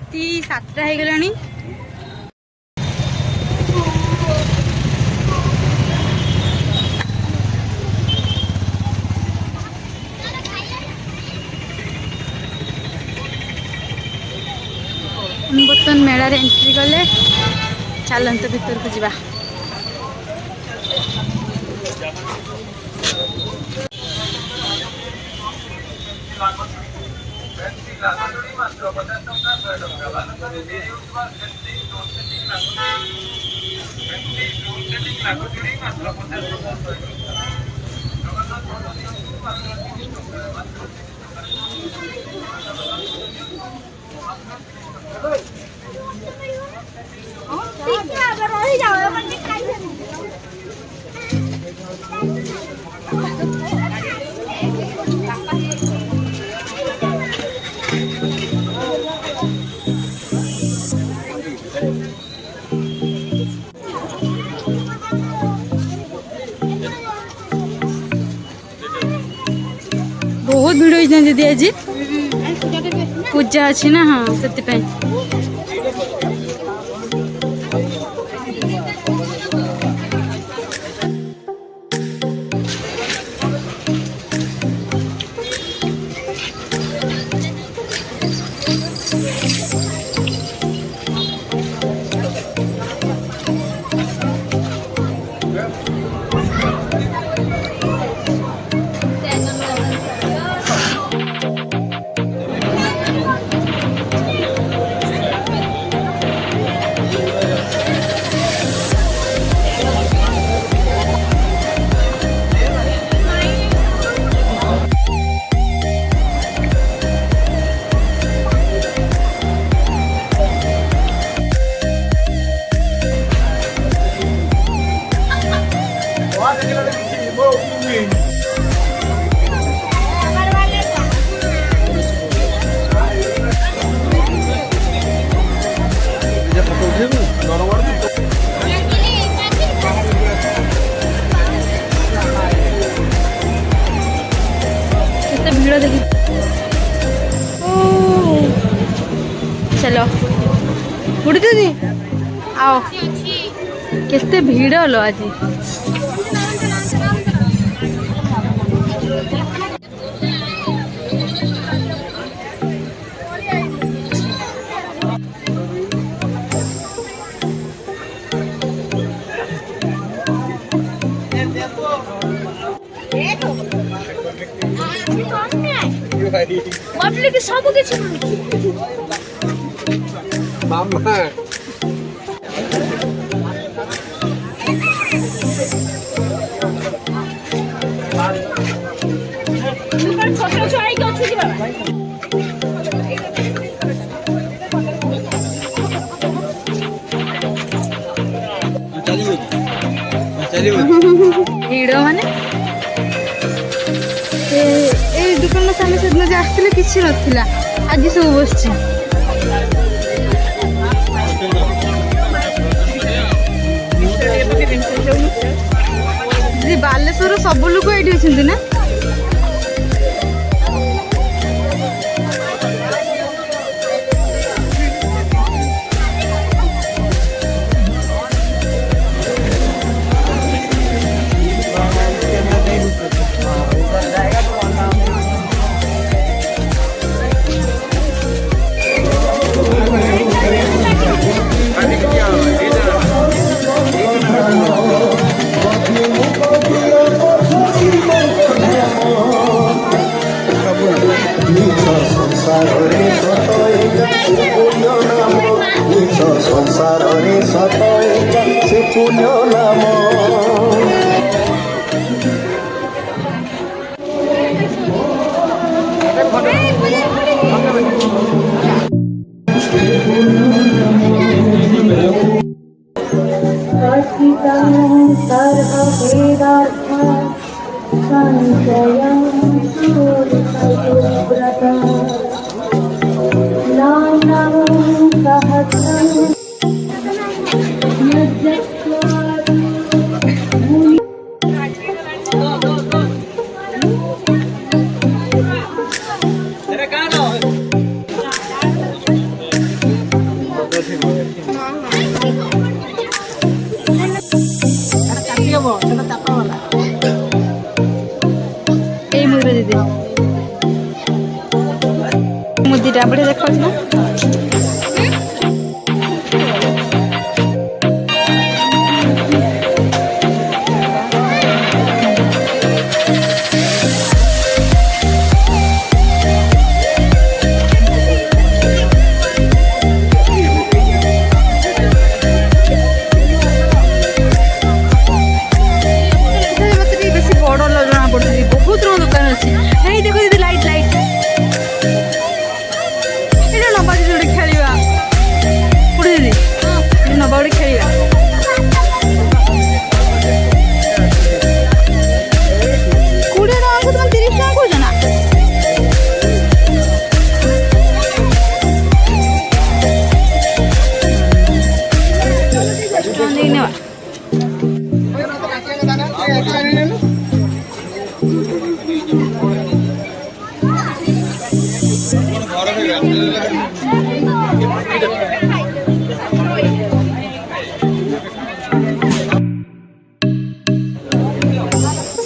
राति 7टा हो गलानी। बर्तन मेला रे एंट्री कले चलते भीतर को जीवा। बहुत भिड़ होती दीदी आज पूजा अच्छी ना। हाँ से भीड़ देखी। चलो बुढ़ी दीदी आओ केते भीड़ लो आज। मतलब कि सब किसी मामा छोटे छोटे के अछि बाबा हीरो माने दुकान सामने से दिन आसते किसी नाला आज सब बस बालेश्वर सब लोग ये अच्छे ना। दीटा बढ़िया देखा ना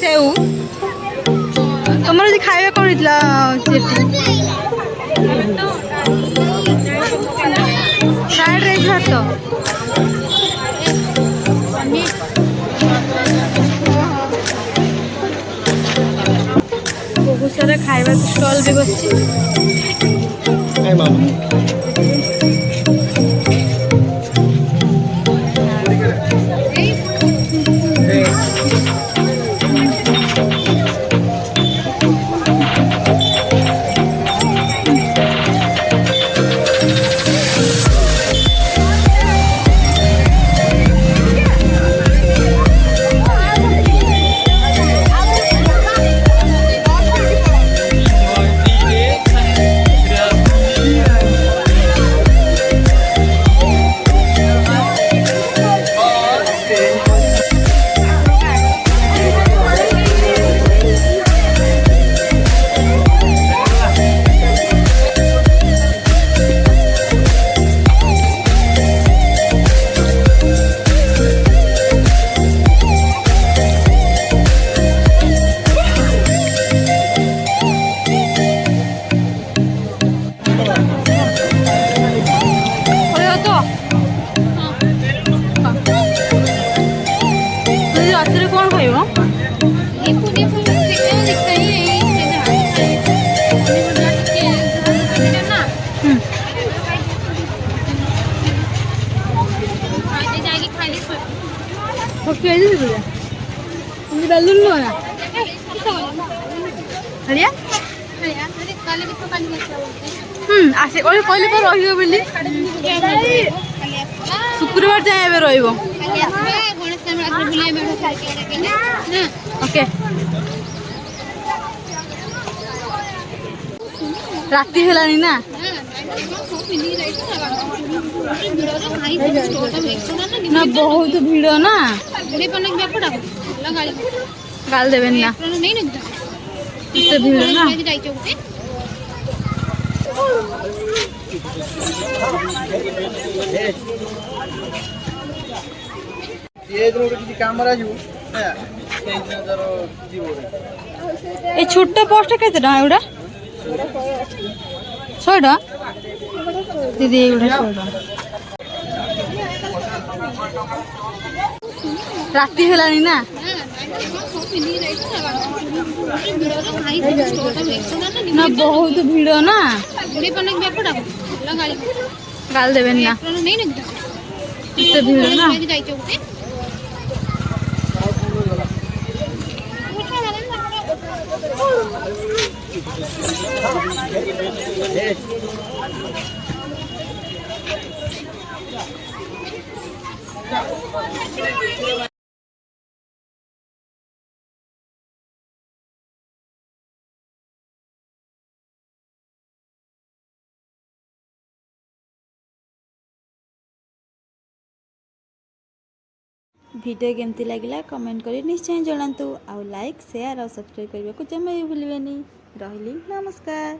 सेऊ तुम खाଇବା कौन होता फ्राइड राइस भात बहुत सारा खाଇବା स्टॉल भी बसची रात्रि कौन खाइब बेलून लो ना हरिया आसे कहले पर रहियो बोली शुक्रवार जाए एबे रहिबो ओके राति हेलानी ना ना बहुत भीड़ ना गाल देवे ना इतने भीड़ ना छोट पोस्ट के एवडा 100 दीदी एवडा 100 राति हेलानी ना ना बहुत भीड़ ना गाल देवे ना इतने भीड़ ना वीडियो केमती लगिला कमेंट करी निश्चय जनातु आउ लाइक शेयर और सब्सक्राइब करने को जमा भी भूलिए। रही नमस्कार।